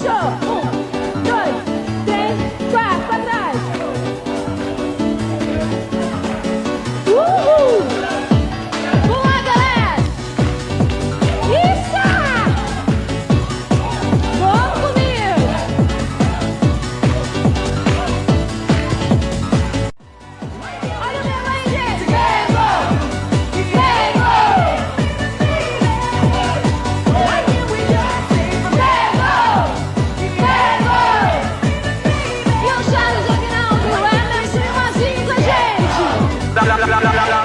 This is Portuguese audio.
puxou. 1, 2, 3, 4, pra trás. Uhul! Vamos lá, galera! Isso! Vamos comigo! Olha o meu aí, gente! E o Charles Aguinaldo é nesse mazinho com a gente! Blá, blá, blá, blá, blá.